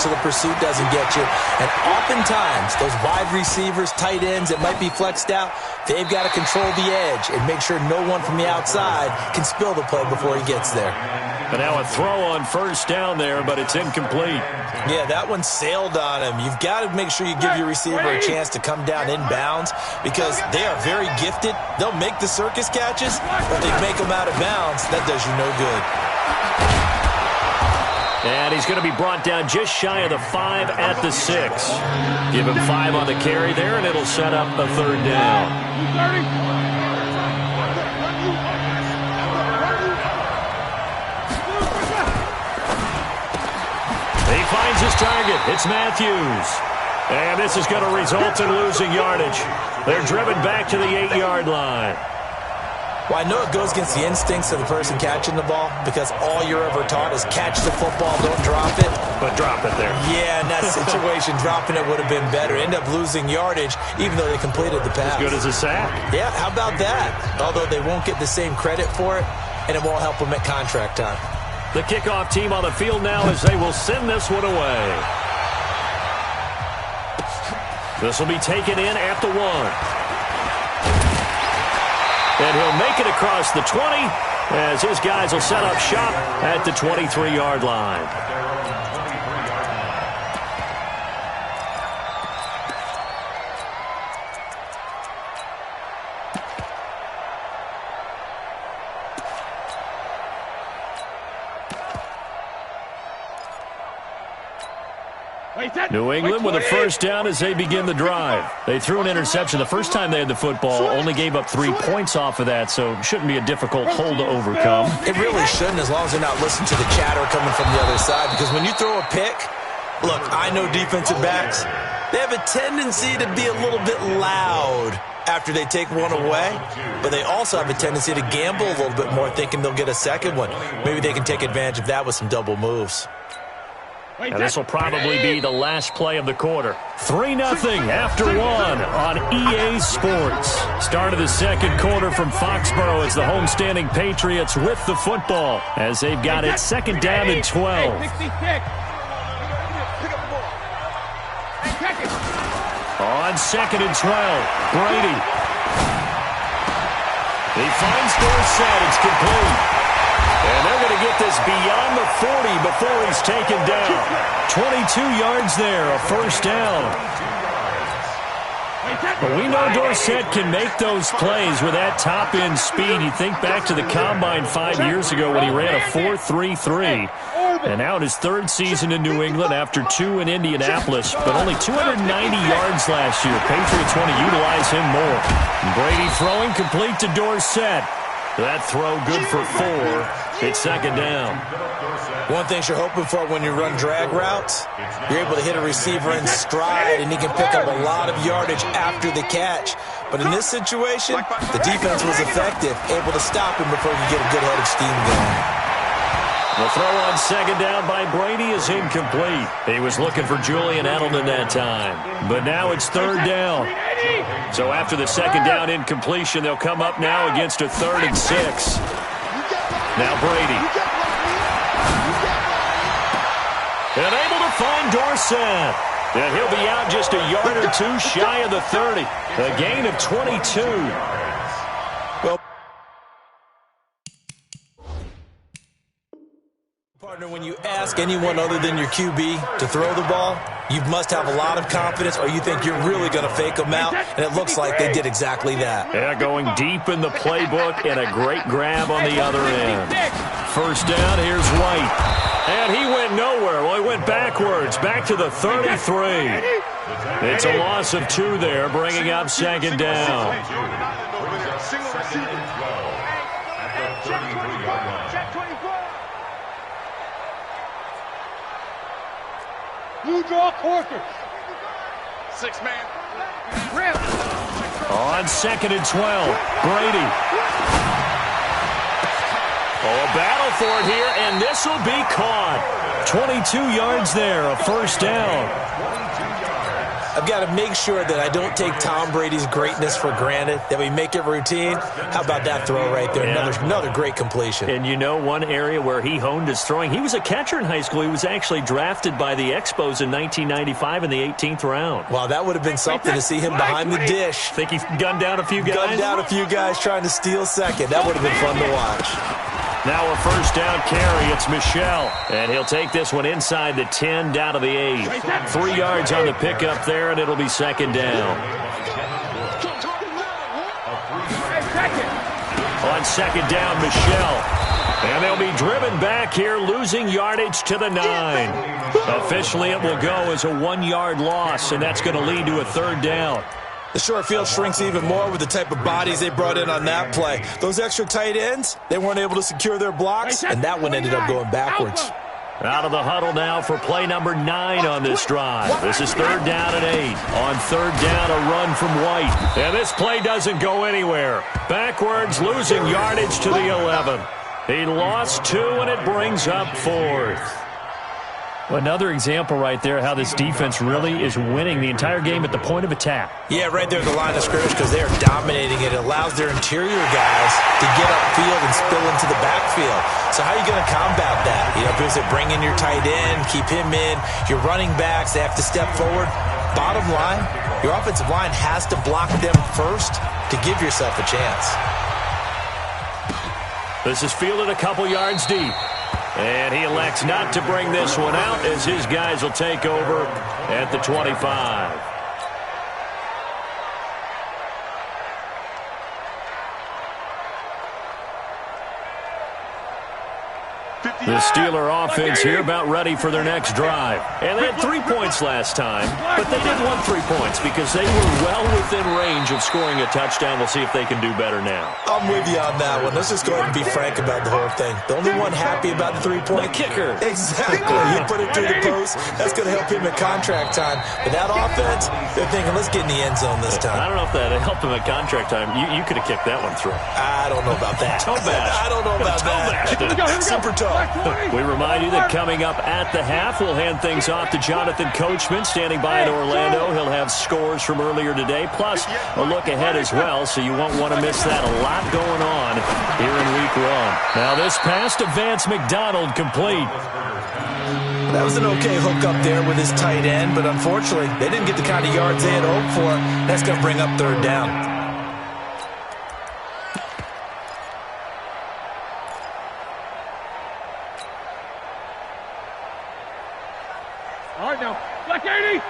so the pursuit doesn't get you. And oftentimes, those wide receivers, tight ends that might be flexed out, they've got to control the edge and make sure no one from the outside can spill the play before he gets there. And now a throw on first down there, but it's incomplete. Yeah, that one sailed on him. You've got to make sure you give your receiver a chance to come down inbounds because they are very gifted. They'll make the circus catches, but if they make them out of bounds, that does you no good. And he's going to be brought down just shy of the 5 at the 6. Give him 5 on the carry there, and it'll set up a third down. He finds his target. It's Matthews. And this is going to result in losing yardage. They're driven back to the 8-yard line. Well, I know it goes against the instincts of the person catching the ball because all you're ever taught is catch the football, don't drop it. But drop it there. Yeah, in that situation, dropping it would have been better. End up losing yardage even though they completed the pass. As good as a sack. Yeah, how about that? Although they won't get the same credit for it, and it won't help them at contract time. The kickoff team on the field now as they will send this one away. This will be taken in at the 1. And he'll make it across the 20 as his guys will set up shop at the 23-yard line. New England with a first down as they begin the drive. They threw an interception the first time they had the football, only gave up 3 points off of that, so shouldn't be a difficult hole to overcome. It really shouldn't as long as they're not listening to the chatter coming from the other side, because when you throw a pick, look, I know defensive backs, they have a tendency to be a little bit loud after they take one away, but they also have a tendency to gamble a little bit more thinking they'll get a second one. Maybe they can take advantage of that with some double moves. And this will probably be the last play of the quarter. 3-0 after 1 on EA Sports. Start of the second quarter from Foxborough. It's the homestanding Patriots with the football as they've got it second down and 12. On second and 12, Brady. He finds Dorsett. It's complete. And they're going to get this beyond the 40 before he's taken down. 22 yards there, a first down. But we know Dorsett can make those plays with that top-end speed. You think back to the Combine 5 years ago when he ran a 4.33. And now in his 3rd season in New England after 2 in Indianapolis, but only 290 yards last year. Patriots want to utilize him more. And Brady throwing complete to Dorsett. That throw good for 4. It's second down. One thing you're hoping for when you run drag routes, you're able to hit a receiver in stride, and he can pick up a lot of yardage after the catch. But in this situation, the defense was effective, able to stop him before he could get a good head of steam going. The throw on second down by Brady is incomplete. He was looking for Julian Edelman that time. But now it's third down. So after the second down incompletion, they'll come up now against a 3rd and 6. Now Brady. And able to find Dorsett. And he'll be out just a yard or 2 shy of the 30. A gain of 22. Well, partner, when you ask anyone other than your QB to throw the ball, you must have a lot of confidence or you think you're really going to fake them out, and it looks like they did exactly that. Yeah, going deep in the playbook and a great grab on the other end. First down, here's White. And he went nowhere. Well, he went backwards, back to the 33. It's a loss of 2 there, bringing up second down. Blue draw quarter. 6-man. On second and 12, Brady. Oh, a battle for it here, and this will be caught. 22 yards there, a first down. I've got to make sure that I don't take Tom Brady's greatness for granted, that we make it routine. How about that throw right there? Yeah. Another great completion. And you know one area where he honed his throwing, he was a catcher in high school. He was actually drafted by the Expos in 1995 in the 18th round. Wow, that would have been something to see him behind the dish. Think he gunned down a few guys? Gunned down a few guys trying to steal second. That would have been fun to watch. Now a first down carry. It's Michel. And he'll take this one inside the 10 down to the 8. 3 yards on the pickup there, and it'll be second down. On second down, Michel. And they'll be driven back here, losing yardage to the 9. Officially, it will go as a 1-yard loss, and that's going to lead to a third down. The short field shrinks even more with the type of bodies they brought in on that play. Those extra tight ends, they weren't able to secure their blocks, and that one ended up going backwards. Out of the huddle now for play number 9 on this drive. This is third down and 8. On third down, a run from White. And this play doesn't go anywhere. Backwards, losing yardage to the 11. He lost 2, and it brings up 4th. Another example right there how this defense really is winning the entire game at the point of attack. Yeah, right there at the line of scrimmage because they are dominating it. It allows their interior guys to get upfield and spill into the backfield. So how are you going to combat that? You know, because they bring in your tight end, keep him in. Your running backs, they have to step forward. Bottom line, your offensive line has to block them first to give yourself a chance. This is fielded a couple yards deep. And he elects not to bring this one out as his guys will take over at the 25. The Steeler offense here about ready for their next drive. And they had 3 points last time, but they didn't want 3 points because they were well within range of scoring a touchdown. We'll see if they can do better now. I'm with you on that one. Let's just go ahead and be frank about the whole thing. The only one happy about the 3-point kicker. Exactly. He put it through the post. That's going to help him at contract time. But that offense, they're thinking, let's get in the end zone this time. I don't know if that helped him at contract time. You could have kicked that one through. I don't know about that. Toe bash. I don't know about that. Super toe. We remind you that coming up at the half, we'll hand things off to Jonathan Coachman standing by in Orlando. He'll have scores from earlier today, plus a look ahead as well, so you won't want to miss that. A lot going on here in week 1. Now this pass to Vance McDonald complete. That was an okay hook up there with his tight end, but unfortunately, they didn't get the kind of yards they had hoped for. That's going to bring up third down. All right, now. Black 80.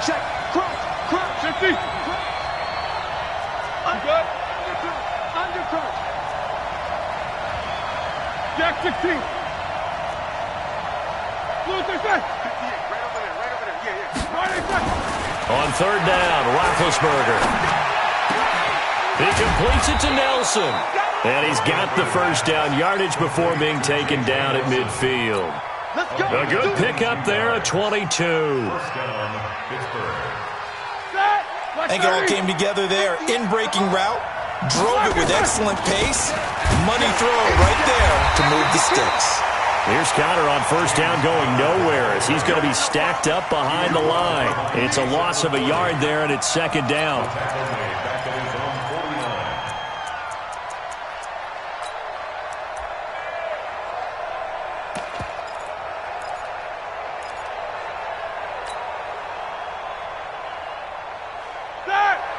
Check. Crunch. 50. I'm good. Under crunch. Jack 16. Blue 38. Right over there. Yeah. Right. On third down, Roethlisberger. He completes it to Nelson. And he's got the first down yardage before being taken down at midfield. A good pickup there at 22. I think it all came together there. In-breaking route, drove it with excellent pace. Money throw right there to move the sticks. Here's Conner on first down going nowhere as he's going to be stacked up behind the line. It's a loss of a yard there, and it's second down.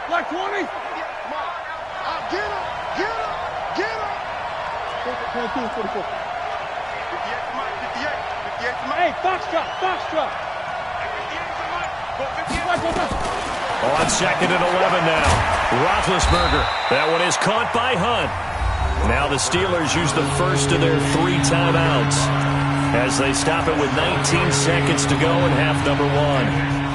Black 20. Get him. 44. 58. Hey, Foxtrot. On second and 11 now. Roethlisberger. That one is caught by Hunt. Now the Steelers use the first of their 3 timeouts as they stop it with 19 seconds to go in half number 1.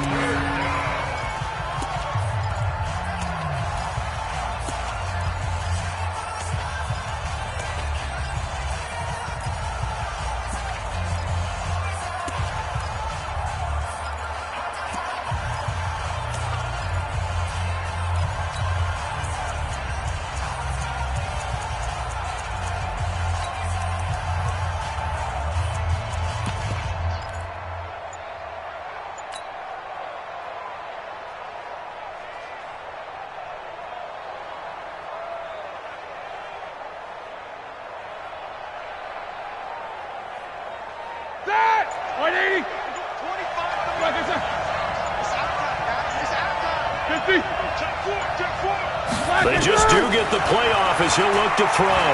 just do get the playoff as he'll look to throw.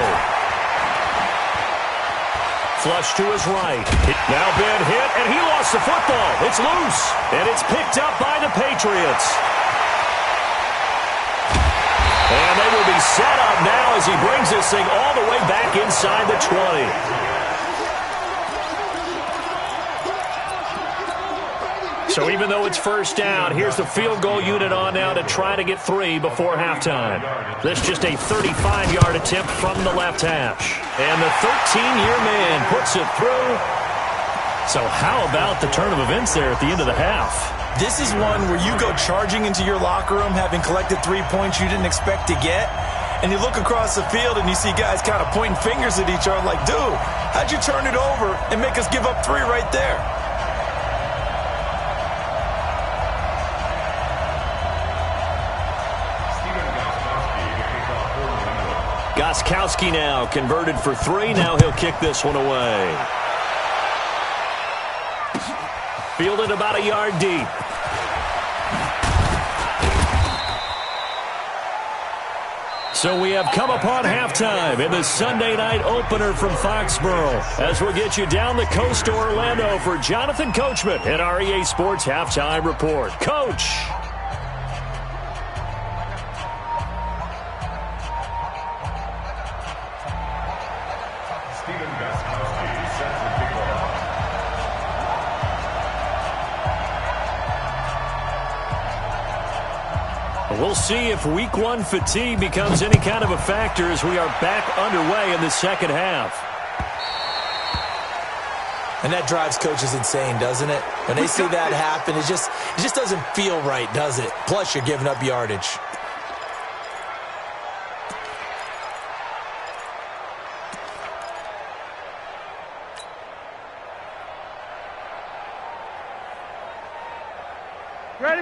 Flush to his right. Now bad hit, and he lost the football. It's loose, and it's picked up by the Patriots. And they will be set up now as he brings this thing all the way back inside the 20. So even though it's first down, here's the field goal unit on now to try to get 3 before halftime. This just a 35-yard attempt from the left hash. And the 13-year man puts it through. So how about the turn of events there at the end of the half? This is one where you go charging into your locker room having collected 3 points you didn't expect to get. And you look across the field and you see guys kind of pointing fingers at each other like, dude, how'd you turn it over and make us give up 3 right there? Gostkowski now converted for 3. Now he'll kick this one away. Fielded about a yard deep. So we have come upon halftime in the Sunday night opener from Foxborough as we'll get you down the coast to Orlando for Jonathan Coachman at our EA Sports Halftime Report. Coach. We'll see if Week 1 fatigue becomes any kind of a factor as we are back underway in the second half. And that drives coaches insane, doesn't it? When they see that happen, it just doesn't feel right, does it? Plus, you're giving up yardage.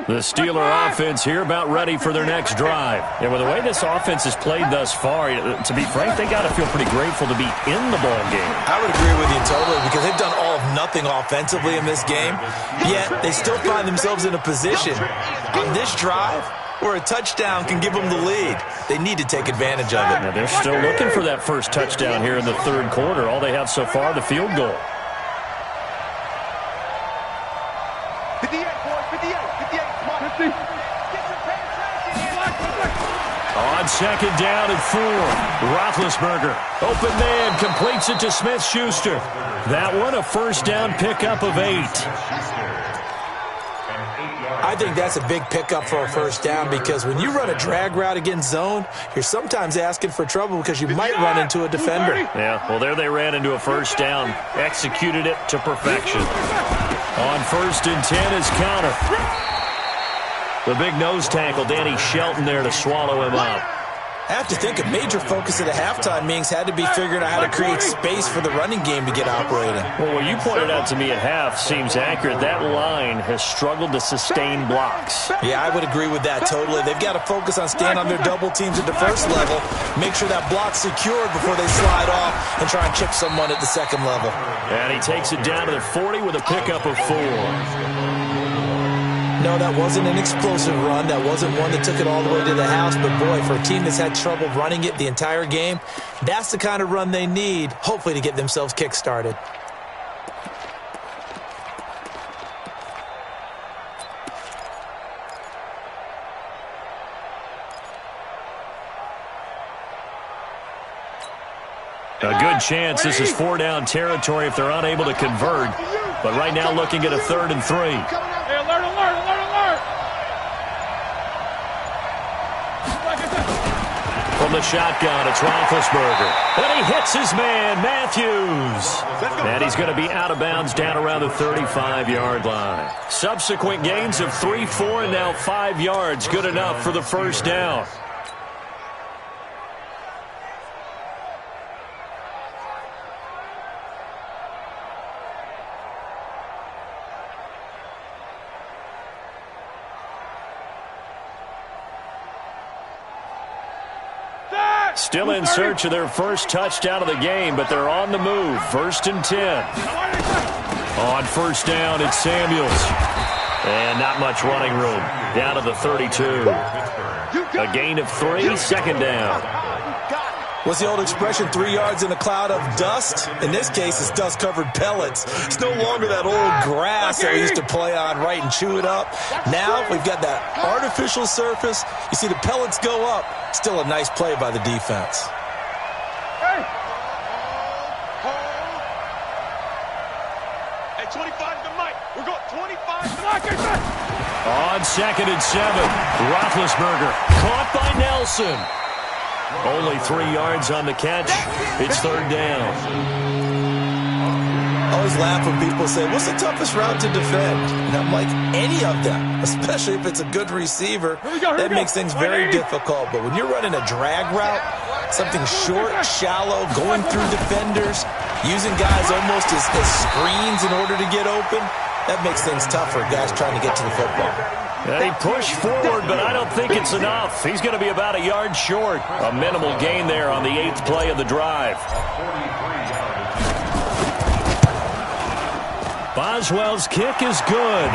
The Steeler offense here about ready for their next drive. And with the way this offense has played thus far, to be frank, they got to feel pretty grateful to be in the ball game. I would agree with you totally because they've done all of nothing offensively in this game, yet they still find themselves in a position on this drive where a touchdown can give them the lead. They need to take advantage of it. Now they're still looking for that first touchdown here in the third quarter. All they have so far, the field goal. 58, boys, 58, 58, come on. 50. Get your penetration in. On second down and 4, Roethlisberger. Open man, completes it to Smith-Schuster. That one a first down pickup of 8. I think that's a big pickup for a first down because when you run a drag route against zone, you're sometimes asking for trouble because you might run into a defender. Yeah, well, there they ran into a first down, executed it to perfection. On first and 10 is Counter. The big nose tackle, Danny Shelton there to swallow him up. I have to think a major focus of the halftime meetings had to be figuring out how to create space for the running game to get operating. Well, what you pointed out to me at half seems accurate. That line has struggled to sustain blocks. Yeah, I would agree with that totally. They've got to focus on staying on their double teams at the first level, make sure that block's secured before they slide off and try and chip someone at the second level. And he takes it down to the 40 with a pickup of 4. No, that wasn't an explosive run. That wasn't one that took it all the way to the house. But, boy, for a team that's had trouble running it the entire game, that's the kind of run they need, hopefully, to get themselves kick-started. A good chance this is 4-down territory if they're unable to convert. But right now looking at a 3rd and 3. Hey, alert, alert, alert, alert! From the shotgun, it's Roethlisberger. And he hits his man, Matthews. And he's going to be out of bounds down around the 35-yard line. Subsequent gains of 3, 4, and now 5 yards. Good enough for the first down. Still in search of their first touchdown of the game, but they're on the move. 1st and 10. On first down, it's Samuels. And not much running room. Down to the 32. A gain of 3, second down. What's the old expression, 3 yards in a cloud of dust? In this case, it's dust-covered pellets. It's no longer that old grass that we used to play on, right, and chew it up. Now we've got that artificial surface. You see the pellets go up. Still a nice play by the defense. Hey, 25 to Mike. We're going 25 to Mike. On 2nd and 7, Roethlisberger caught by Nelson. Only 3 yards on the catch. It's third down. I always laugh when people say, what's the toughest route to defend? And I'm like, any of them, especially if it's a good receiver. That makes things very difficult. But when you're running a drag route, something short, shallow, going through defenders, using guys almost as screens in order to get open, that makes things tough for guys trying to get to the football. And he pushed forward, but I don't think it's enough. He's going to be about a yard short. A minimal gain there on the 8th play of the drive. Boswell's kick is good.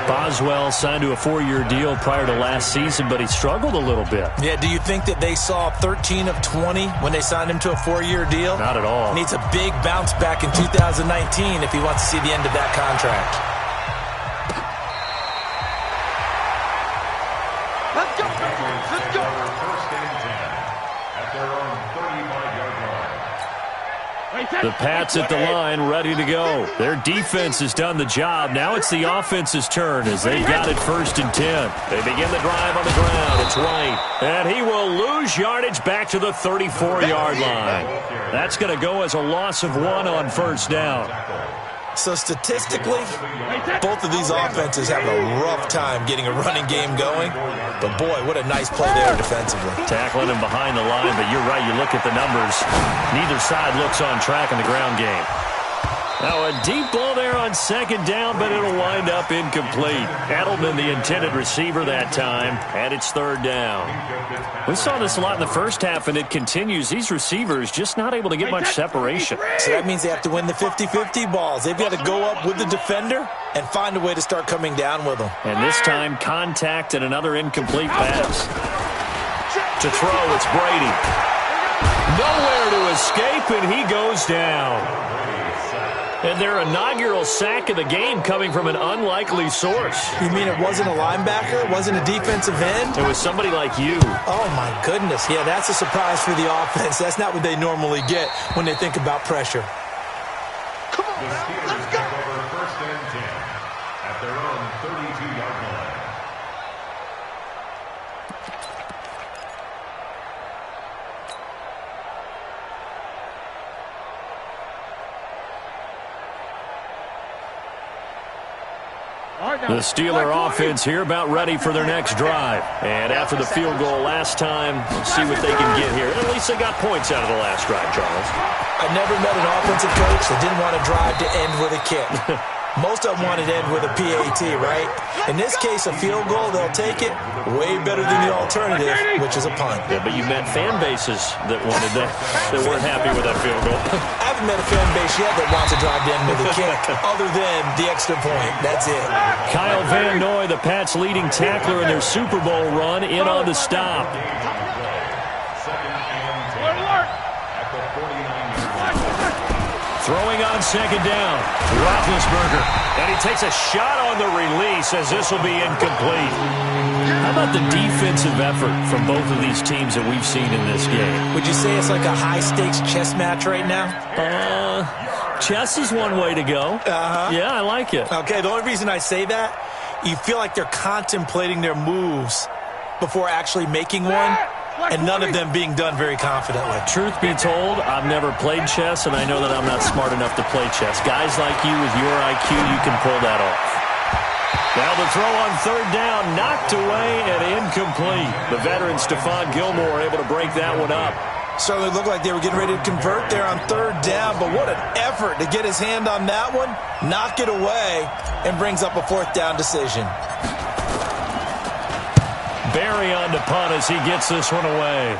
Boswell signed to a 4-year deal prior to last season, but he struggled a little bit. Yeah, do you think that they saw 13 of 20 when they signed him to a 4-year deal? Not at all. He needs a big bounce back in 2019 if he wants to see the end of that contract. Let's go. Let's go. First and 10 at their own 35-yard line. The Pats at the line, ready to go. Their defense has done the job. Now it's the offense's turn as they've got it 1st and 10. They begin the drive on the ground. It's White. And he will lose yardage back to the 34-yard line. That's going to go as a loss of 1 on 1st down. So statistically, both of these offenses have a rough time getting a running game going. But boy, what a nice play there defensively. Tackling him behind the line, but you're right, you look at the numbers. Neither side looks on track in the ground game. Now a deep ball there on 2nd down, but it'll wind up incomplete. Edelman, the intended receiver that time, and it's 3rd down. We saw this a lot in the first half, and it continues. These receivers just not able to get much separation. So that means they have to win the 50-50 balls. They've got to go up with the defender and find a way to start coming down with them. And this time, contact and another incomplete pass. To throw, it's Brady. Nowhere to escape, and he goes down. And their inaugural sack of the game coming from an unlikely source. You mean it wasn't a linebacker? It wasn't a defensive end? It was somebody like you. Oh, my goodness. Yeah, that's a surprise for the offense. That's not what they normally get when they think about pressure. Come on, The Steelers let's go. take over 1st and 10 at their own 32-yard line. The Steeler offense here about ready for their next drive. And after the field goal last time, we'll see what they can get here. At least they got points out of the last drive, Charles. I never met an offensive coach that didn't want a drive to end with a kick. Most of them wanted to end with a PAT, right? In this case, a field goal, they'll take it. Way better than the alternative, which is a punt. Yeah, but you met fan bases that wanted that weren't happy with that field goal. I haven't met a fan base yet that wants a drive to end with a kick, other than the extra point. That's it. Kyle Van Noy, the Pats' leading tackler in their Super Bowl run, in on the stop. Throwing on 2nd down, Roethlisberger. And he takes a shot on the release as this will be incomplete. How about the defensive effort from both of these teams that we've seen in this game? Would you say it's like a high-stakes chess match right now? Chess is one way to go. Yeah, I like it. Okay, the only reason I say that, you feel like they're contemplating their moves before actually making one, and none of them being done very confidently. Truth be told, I've never played chess, and I know that I'm not smart enough to play chess. Guys like you with your IQ, you can pull that off. Now the throw on 3rd down, knocked away and incomplete. The veteran Stephon Gilmore able to break that one up. Certainly looked like they were getting ready to convert there on 3rd down, but what an effort to get his hand on that one, knock it away, and brings up a 4th down decision. Barry on to punt as he gets this one away.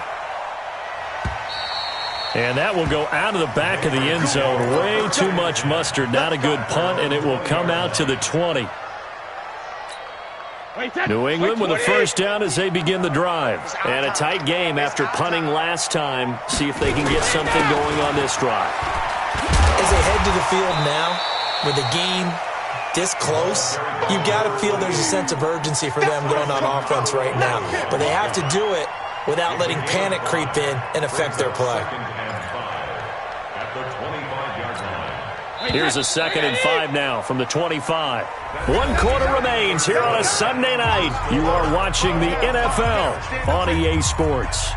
And that will go out of the back of the end zone. Way too much mustard. Not a good punt, and it will come out to the 20. New England with a first down as they begin the drive. And a tight game after punting last time. See if they can get something going on this drive. As they head to the field now, with the game this close, you got to feel there's a sense of urgency for them going on offense right now. But they have to do it without letting panic creep in and affect their play. Here's a 2nd and 5 now from the 25. 1 quarter remains here on a Sunday night. You are watching the NFL on EA Sports.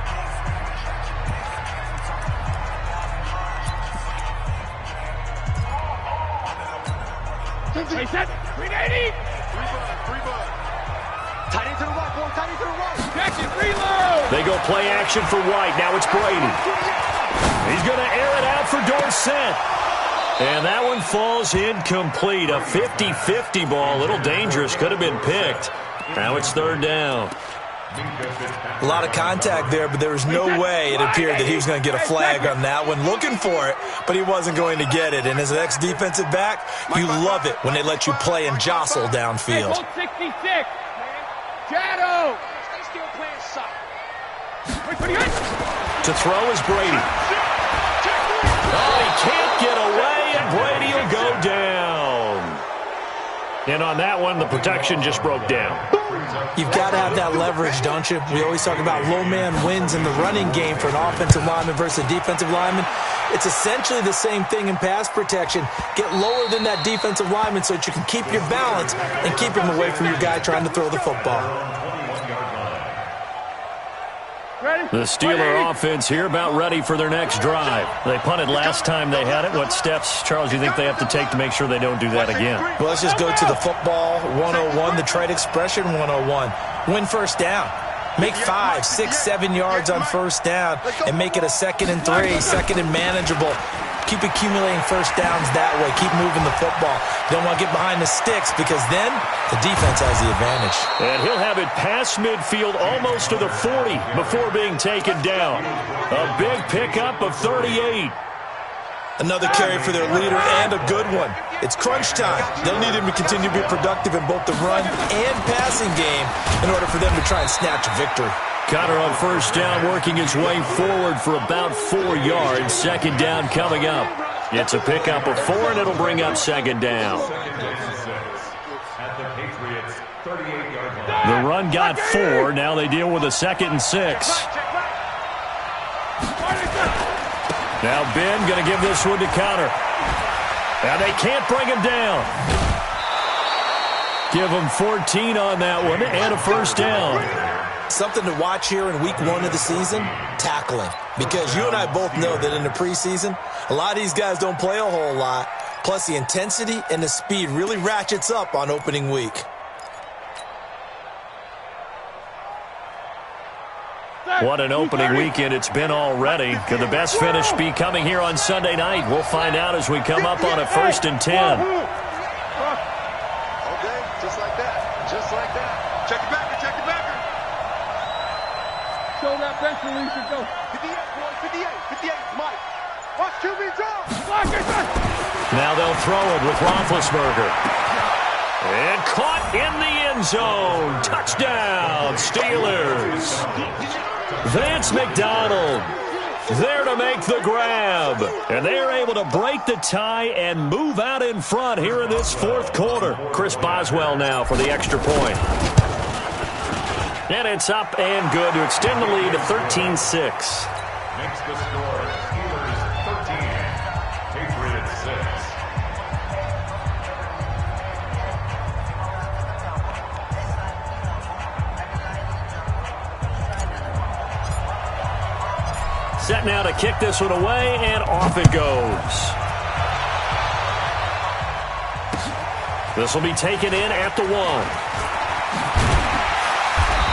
Reset. 380. Tight into the right, boy. Tight into the right. Action, reload. They go play action for White. Now it's Brady. He's going to air it out for Dorsett. And that one falls incomplete. A 50-50 ball. A little dangerous. Could have been picked. Now it's 3rd down. A lot of contact there, but there was no way it appeared that he was going to get a flag on that one. Looking for it, but he wasn't going to get it. And as an ex-defensive back, you love it when they let you play and jostle downfield. 66. Shadow. Stay still playing soft. To throw is Brady. Oh, he can't get away, and Brady will go down. And on that one, the protection just broke down. You've got to have that leverage, don't you? We always talk about low man wins in the running game for an offensive lineman versus a defensive lineman. It's essentially the same thing in pass protection. Get lower than that defensive lineman so that you can keep your balance and keep him away from your guy trying to throw the football. The Steeler offense here about ready for their next drive. They punted last time they had it. What steps, Charles, do you think they have to take to make sure they don't do that again? Well, let's just go to the football 101, the trade expression 101. Win first down. Make 5, 6, 7 yards on first down and make it a 2nd and 3, 2nd and manageable. Keep accumulating first downs that way. Keep moving the football. You don't want to get behind the sticks because then the defense has the advantage. And he'll have it past midfield almost to the 40 before being taken down. A big pickup of 38. Another carry for their leader and a good one. It's crunch time. They'll need him to continue to be productive in both the run and passing game in order for them to try and snatch a victory. Connor on first down, working his way forward for about 4 yards. 2nd down coming up. It's a pickup of 4, and it'll bring up 2nd down. The run got 4. Now they deal with a 2nd and 6. Now Ben going to give this one to Connor. Now they can't bring him down. Give him 14 on that one and a first down. Something to watch here in week 1 of the season, tackling. Because you and I both know that in the preseason, a lot of these guys don't play a whole lot. Plus the intensity and the speed really ratchets up on opening week. What an opening weekend it's been already. Could the best finish be coming here on Sunday night? We'll find out as we come up on a 1st and 10. Okay, just like that. Just like that. Check it back. Check it back. Show that bench release and go. 58, boy. 58. 58, Mike. Watch QB draw. Now they'll throw it with Roethlisberger. And caught in the end zone. Touchdown, Steelers. Vance McDonald there to make the grab. And they're able to break the tie and move out in front here in this 4th quarter. Chris Boswell now for the extra point. And it's up and good to extend the lead to 13-6. Makes the score Steelers 13, Patriots 6. Set now to kick this one away, and off it goes. This will be taken in at the 1.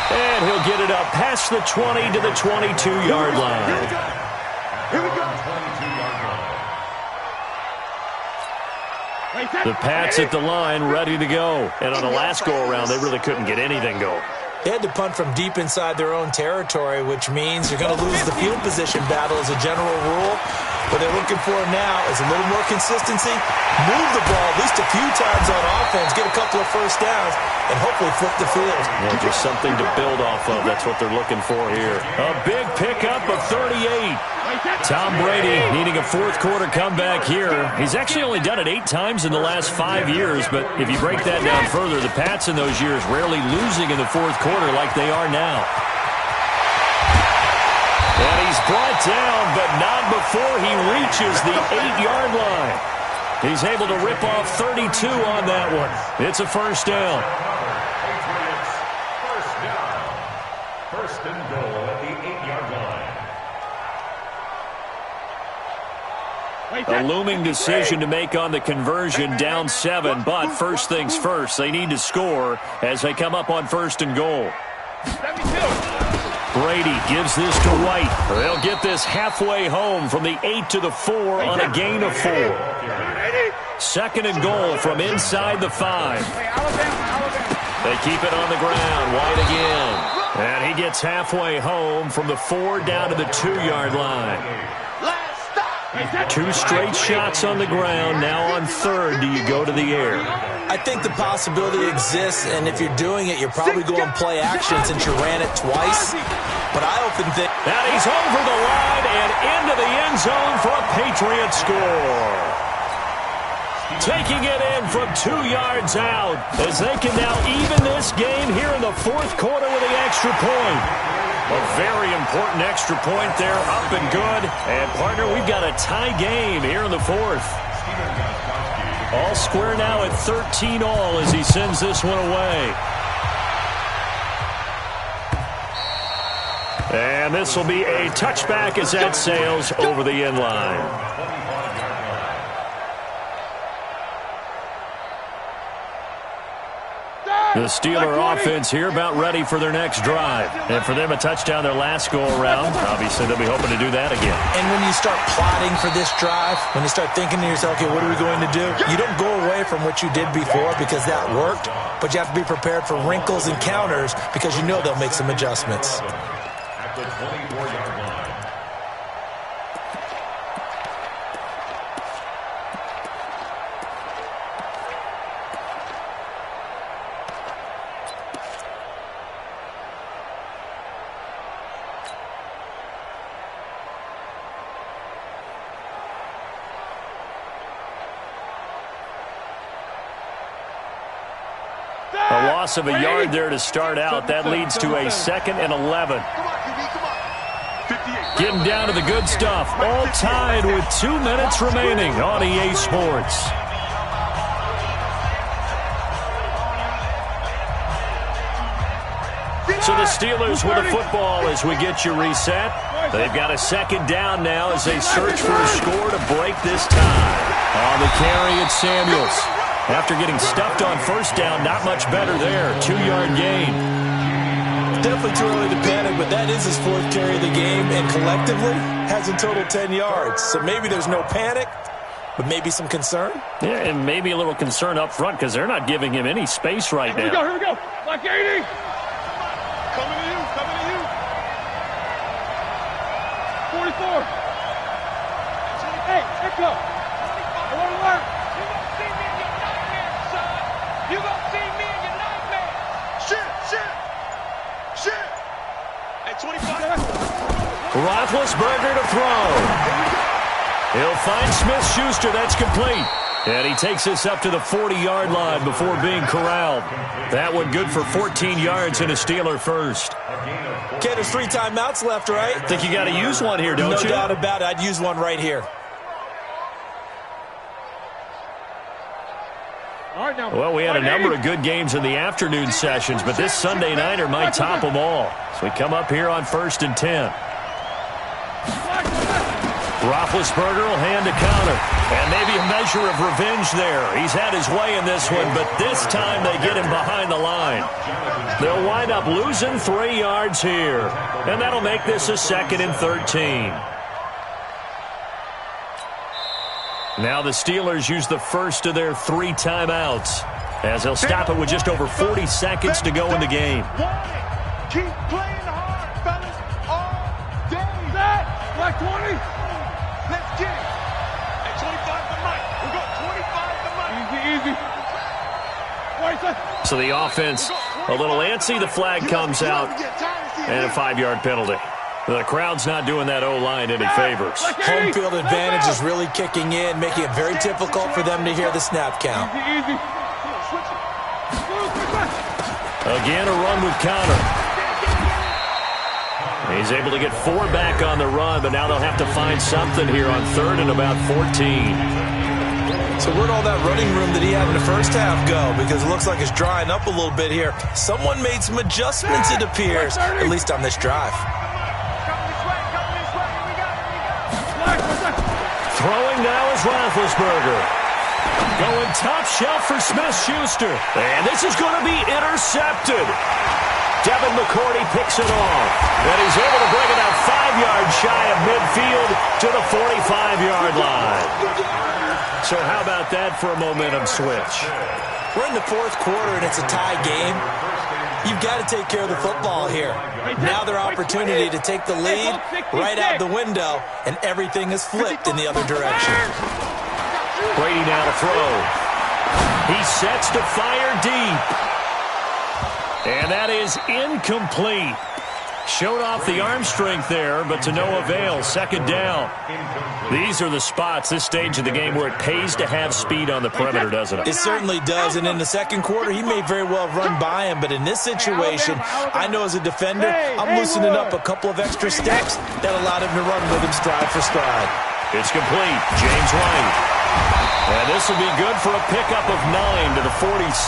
And he'll get it up past the 20 to the 22-yard line. Here we go. The Pats at the line, ready to go. And on the last go-around, they really couldn't get anything going. They had to punt from deep inside their own territory, which means you're going to lose the field position battle as a general rule. What they're looking for now is a little more consistency, move the ball at least a few times on offense, get a couple of first downs, and hopefully flip the field. Yeah, just something to build off of. That's what they're looking for here. A big pickup of 38. Tom Brady needing a fourth-quarter comeback here. He's actually only done it 8 times in the last 5 years, but if you break that down further, the Pats in those years rarely losing in the fourth quarter like they are now. And he's brought down, but not before he reaches the 8-yard line. He's able to rip off 32 on that one. It's a first down. Patriots, first down. First and goal at the 8-yard line. A looming decision to make on the conversion, down 7, but first things first, they need to score as they come up on first and goal. Brady gives this to White. They'll get this halfway home from the 8 to the 4 on a gain of 4. Second and goal from inside the 5. They keep it on the ground. White again. And he gets halfway home from the 4 down to the 2-yard line. 2 straight shots on the ground. Now on third, do you go to the air? I think the possibility exists, and if you're doing it, you're probably going play action since you ran it twice. But I often think... And he's over the line and into the end zone for a Patriot score. Taking it in from 2 yards out as they can now even this game here in the fourth quarter with the extra point. A very important extra point there, up and good. And, partner, we've got a tie game here in the fourth. All square now at 13 all as he sends this one away. And this will be a touchback as that sails over the end line. The Steeler offense here about ready for their next drive. And for them, a touchdown their last go-around. Obviously, they'll be hoping to do that again. And when you start plotting for this drive, when you start thinking to yourself, okay, what are we going to do? You don't go away from what you did before because that worked, but you have to be prepared for wrinkles and counters because you know they'll make some adjustments. At the 24-yard line. A loss of a yard there to start out. That leads to a 2nd and 11. Getting down to the good stuff. All tied with 2 minutes remaining on EA Sports. So the Steelers with the football as we get you reset. They've got a second down now as they search for a score to break this tie. On the carry, it's Samuels. After getting stuffed on first down, not much better there. 2-yard gain. Definitely too early to panic, but that is his 4th carry of the game, and collectively has in total 10 yards. So maybe there's no panic, but maybe some concern. Yeah, and maybe a little concern up front because they're not giving him any space right now. Here we go. Like 80. Coming to you, coming to you. 44. Hey, echo. I want to learn. You gonna see me in your nightmare. Shit. At 25. Roethlisberger to throw. He'll find Smith-Schuster. That's complete. And he takes this up to the 40-yard line before being corralled. That one good for 14 yards and a Steeler first. Okay, there's 3 timeouts left, right? Think you got to use one here, don't you? No doubt about it. I'd use one right here. Well, we had a number of good games in the afternoon sessions, but this Sunday nighter might top them all. So we come up here on 1st and 10. Roethlisberger will hand a counter. And maybe a measure of revenge there. He's had his way in this one, but this time they get him behind the line. They'll wind up losing 3 yards here. And that'll make this a 2nd and 13. Now the Steelers use the first of their 3 timeouts as they'll stop it with just over 40 seconds to go in the game. Keep playing hard, fellas, all day. That, like 20. Let's At 25 the mic. We got 25 the mic. Easy, easy. So the offense a little antsy. The flag comes out, and a 5-yard penalty. The crowd's not doing that O-line any favors. Home field advantage is really kicking in, making it very difficult for them to hear the snap count. Again, a run with counter. He's able to get 4 back on the run, but now they'll have to find something here on 3rd and about 14. So where'd all that running room that he had in the first half go? Because it looks like it's drying up a little bit here. Someone made some adjustments, it appears, at least on this drive. Throwing now is Roethlisberger. Going top shelf for Smith-Schuster. And this is going to be intercepted. Devin McCourty picks it off. And he's able to bring it out 5 yards shy of midfield to the 45-yard line. So how about that for a momentum switch? We're in the 4th quarter, and it's a tie game. You've got to take care of the football here. Now their opportunity to take the lead right out the window, and everything is flipped in the other direction. Brady now to throw. He sets to fire deep. And that is incomplete. Showed off the arm strength there, but to no avail. 2nd down. These are the spots, this stage of the game, where it pays to have speed on the perimeter, doesn't it? It certainly does, and in the 2nd quarter, he may very well have run by him, but in this situation, I know as a defender, I'm loosening up a couple of extra steps that allowed him to run with him stride for stride. It's complete. James White. And this will be good for a pickup of 9 to the 46.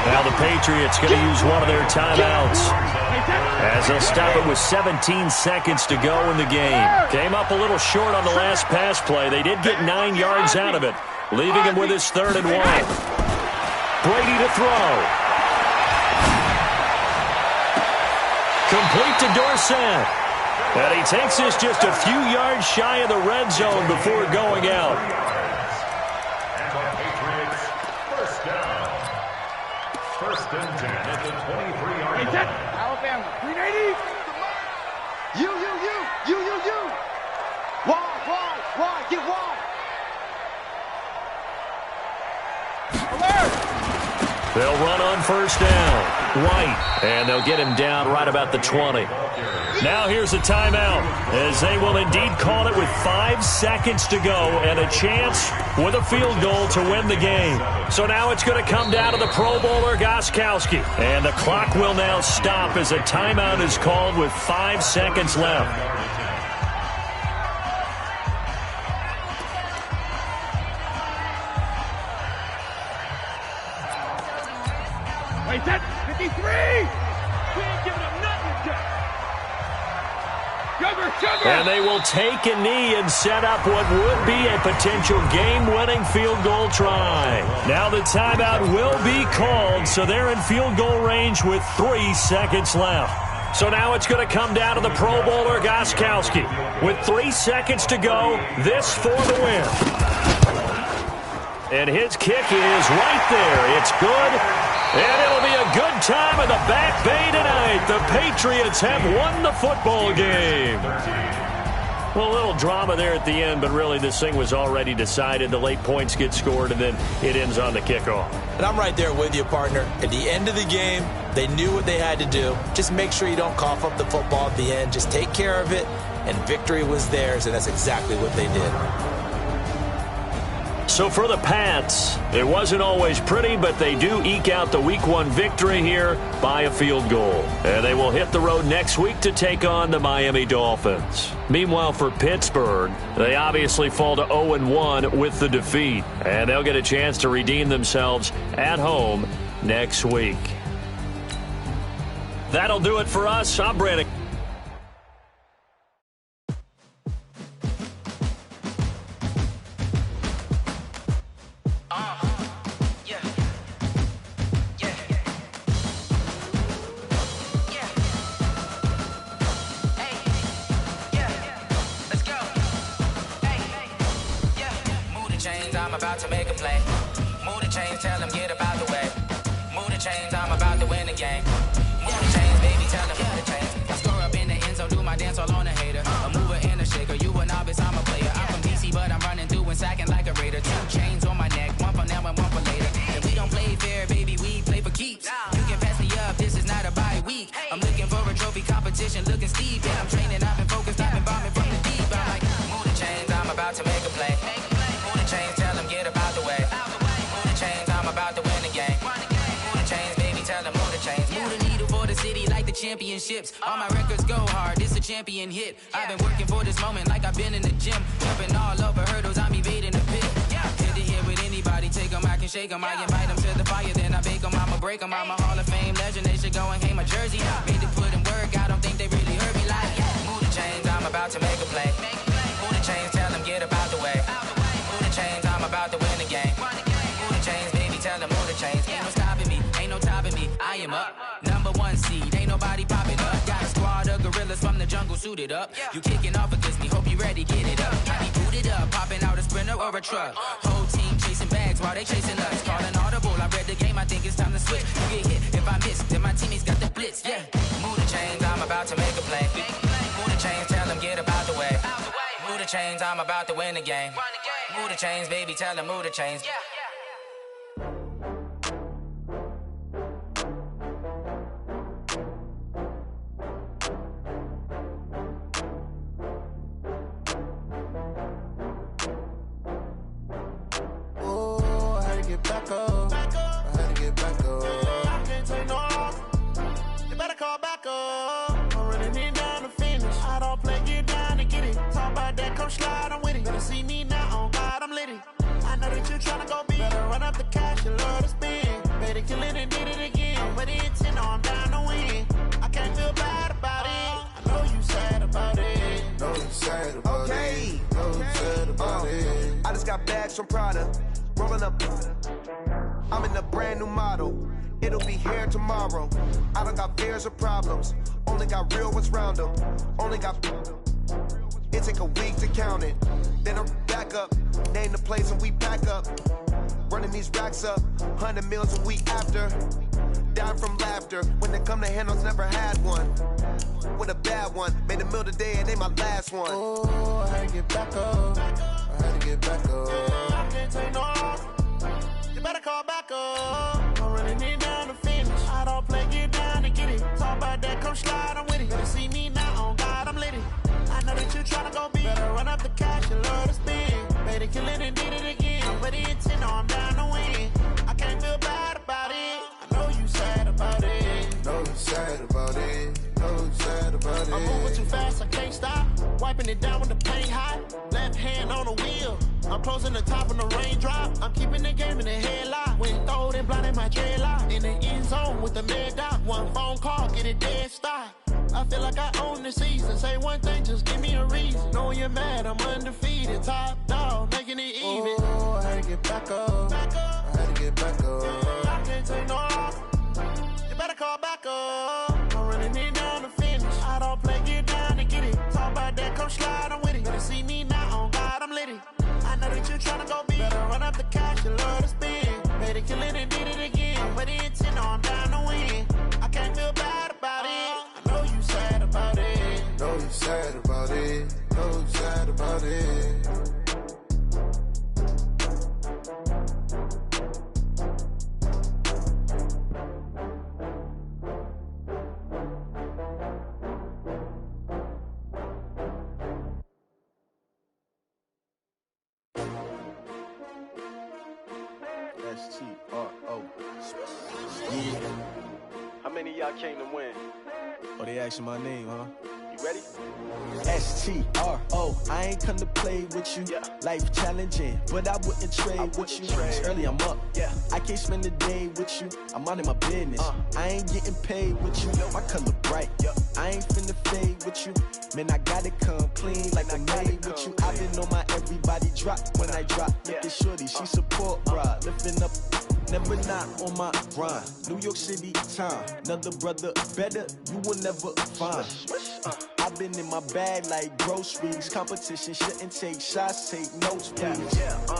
Now the Patriots going to use one of their timeouts, as they'll stop it with 17 seconds to go in the game. Came up a little short on the last pass play. They did get 9 yards out of it, leaving him with his 3rd and 1. Brady to throw. Complete to Dorsett. And he takes this just a few yards shy of the red zone before going out. And the Patriots, 1st down. 1st and 10 at the 23-yard line. Alabama, 380. You. Wide, get wide. Alert. They'll run on 1st down. White, and they'll get him down right about the 20. Now here's a timeout, as they will indeed call it with 5 seconds to go and a chance with a field goal to win the game. So now it's going to come down to the Pro Bowler Gostkowski. And the clock will now stop as a timeout is called with 5 seconds left. Wait, that's 53. We ain't giving up nothing yet. Sugar. And they will take a knee and set up what would be a potential game-winning field goal try. Now the timeout will be called, so they're in field goal range with 3 seconds left. So now it's going to come down to the Pro Bowler Gostkowski. With 3 seconds to go, this for the win. And his kick is right there. It's good. And it'll be a good time in the Back Bay tonight. The Patriots have won the football game. Well, a little drama there at the end, but really this thing was already decided. The late points get scored, and then it ends on the kickoff. And I'm right there with you, partner. At the end of the game, they knew what they had to do. Just make sure you don't cough up the football at the end. Just take care of it, and victory was theirs, and that's exactly what they did. So for the Pats, it wasn't always pretty, but they do eke out the Week 1 victory here by a field goal. And they will hit the road next week to take on the Miami Dolphins. Meanwhile, for Pittsburgh, they obviously fall to 0-1 with the defeat. And they'll get a chance to redeem themselves at home next week. That'll do it for us. I'm Brandon. I'm about to make a play. Move the chains, tell them get about the way. Move the chains, I'm about to win the game. Move the chains, baby, tell them move the chains. I score up in the end zone, do my dance all on a hater. A mover and a shaker, you a novice, I'm a player. championships. All my records go hard, this a champion hit. I've been working for this moment like I've been in the gym. Jumping all over hurdles, I'm evading the pit. Hit to hit with anybody, take them, I can shake them. I invite them to the fire, then I bake them, I'ma break them. I'm a Hall of Fame legend, they should go and hang my jersey. Made to put in work, I don't think they really heard me like, move the chains, I'm about to make a play. Move the chains, tell them get about the way. Move the chains, I'm about to win the game. Move the chains, baby, tell them move the chains. Ain't no stopping me, ain't no topping me, I am up. Number one seed, ain't nobody popping up. Got a squad of gorillas from the jungle suited up. You kicking off against me, hope you ready, get it up. I be booted up, popping out a sprinter or a truck. Whole team chasing bags while they chasing us. Calling audible, I read the game, I think it's time to switch. You get hit, if I miss, then my teammates got the blitz, Move the chains, I'm about to make a play. Move the chains, tell them get about the way. Move the chains, I'm about to win the game. Move the chains, baby, tell them move the chains. Back up. I had to get back up. I can't take no off. You better call back up. I'm running it down to finish. I don't play, get down to get it. Talk about that, come slide, I'm with it. Better see me now, on God, I'm lit it. I know that you tryna go big. Better run up the cash, you love to spend. Better kill it and did it again. I'm with the intent, no, I'm down to win. I can't feel bad about it. I know you sad about it. Know you sad about it. Know you sad about it. I just got bags from Prada. Rolling up, I'm in a brand new model. It'll be here tomorrow. I don't got fears or problems. Only got real ones round them. Only got. It take a week to count it. Then I'm back up. Name the place and we pack up. Running these racks up. 100 meals a week after. Down from laughter. When they come to handles, never had one. With a bad one. Made a meal today and they my last one. Oh, I had to get back up. I had to get back up. I can't take no off. You better call back up. I'm running it down to finish. I don't play, get down to get it. Talk about that, come slide, I'm with it. Better see me now, on God, I'm lit it. I know that you tryna go big. Better run up the cash, you love to spend. Better kill it and did it again. I'm with the intent, no, I'm down to win. I can't feel bad about it. I know you sad about it. Know you sad about it. Know you sad about it. I'm moving too fast, I can't stop. Wiping it down when the paint hot. Left hand on the wheel. I'm closing the top when the raindrop. I'm keeping the game in the headlock. When throw it blind in my dreadlock. In the end zone with the mad dot. One phone call, get it dead stop. I feel like I own the season. Say one thing, just give me a reason. Knowing you're mad, I'm undefeated. Top dog, making it even. Oh, I had to get back up. I had to get back up. I can't take no off. You better call back up. I'm running it down to finish. I don't play, get down to get it. Talk about that, come slide, I'm with it. Better see me now, on God, I'm lit it. I know that you tryna go big. Better run up the cash, you love to spend. Better kill it and did it again. I'm with the intent, no, I'm down to win. I can't feel bad about it. I know you sad about it. Know you sad about it. Know you sad about it. S-T-R-O. Yeah. How many of y'all came to win? Oh, they asking my name, huh? You ready? S-T-R-O. I ain't come to play with you. Life challenging, but I wouldn't trade with you. It's early, I'm up. I can't spend the day with you. I'm out in my business. I ain't getting paid with you. My color bright. I ain't finna fade with you. Man, I gotta come clean like I made with you. I've been on my everybody drop when I drop. Look at shorty, she support, bruh. Lifting up, never not on my grind. New York City time, another brother better, you will never find. I've been in my bag like groceries. Competition shouldn't take shots, take notes, please.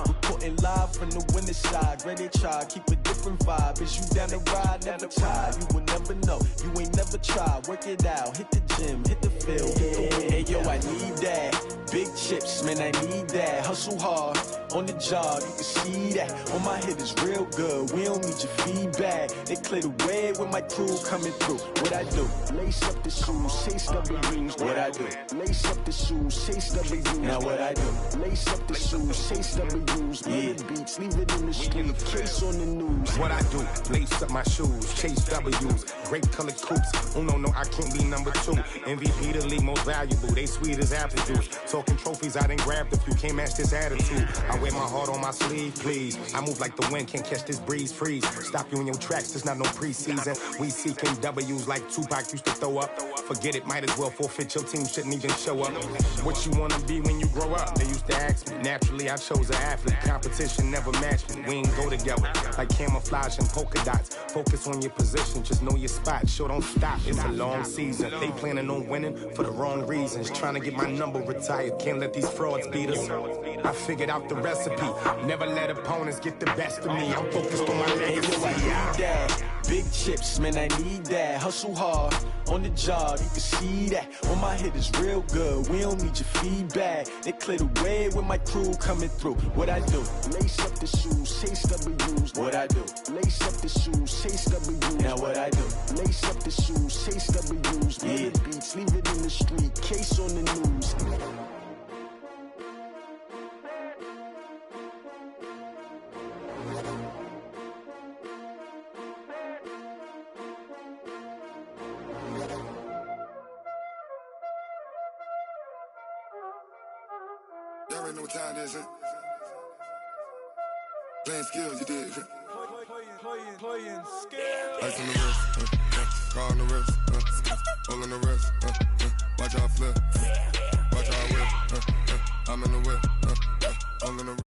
Reporting live from the winning side. Ready to try, keep a different vibe. Is you down the ride, never tired. You will never know, you ain't never tried. Work it out, hit the gym, hit the field, hit the win. Hey yo, I need that. Big chips, man, I need that. Hustle hard, on the job, you can see that. On my hit is real good, we don't need your feedback. They clear the way with my crew coming through. What I do? Lace up the shoes, chase double rings. What I do? Lace up the shoes, chase double rings. Now what I do? Lace up the shoes, chase double rings. Yeah, beats, leave it in the street, case on the news. What I do? Lace up my shoes, chase W's. Grape colored coops. Oh no, I can't be number 2. MVP the league most valuable. They sweet as apple juice. Talking trophies, I done grabbed a few. Can't match this attitude. I wear my heart on my sleeve, please. I move like the wind, can't catch this breeze. Freeze. Stop you in your tracks. There's not no preseason. We seeking W's like Tupac used to throw up. Forget it, might as well forfeit. Your team shouldn't even show up. What you wanna be when you grow up? They used to ask me. Naturally, I chose an athlete. Competition never matched me. We ain't go together like camouflage and polka dots. Focus on your position, just know your spot. Sure, don't stop. It's a long season. They planning on winning for the wrong reasons. Trying to get my number retired. Can't let these frauds beat us. I figured out the recipe. Never let opponents get the best of me. I'm focused on my legacy. Big chips, man, I need that. Hustle hard on the job, you can see that. On my hit is real good, we don't need your feedback. They clear the way with my crew coming through. What I do? Lace up the shoes, chase W's. What I do? Lace up the shoes, chase W's. Now what I do? Lace up the shoes, chase W's. Yeah. The beats, leave it in the street, case on the news. Y'all already know what time it is, huh? Playing skills, you did, huh? Playing skills. Ice on the wrist, car on the wrist, hole in the wrist, watch out flip, watch out whip, I'm in the whip, hole in the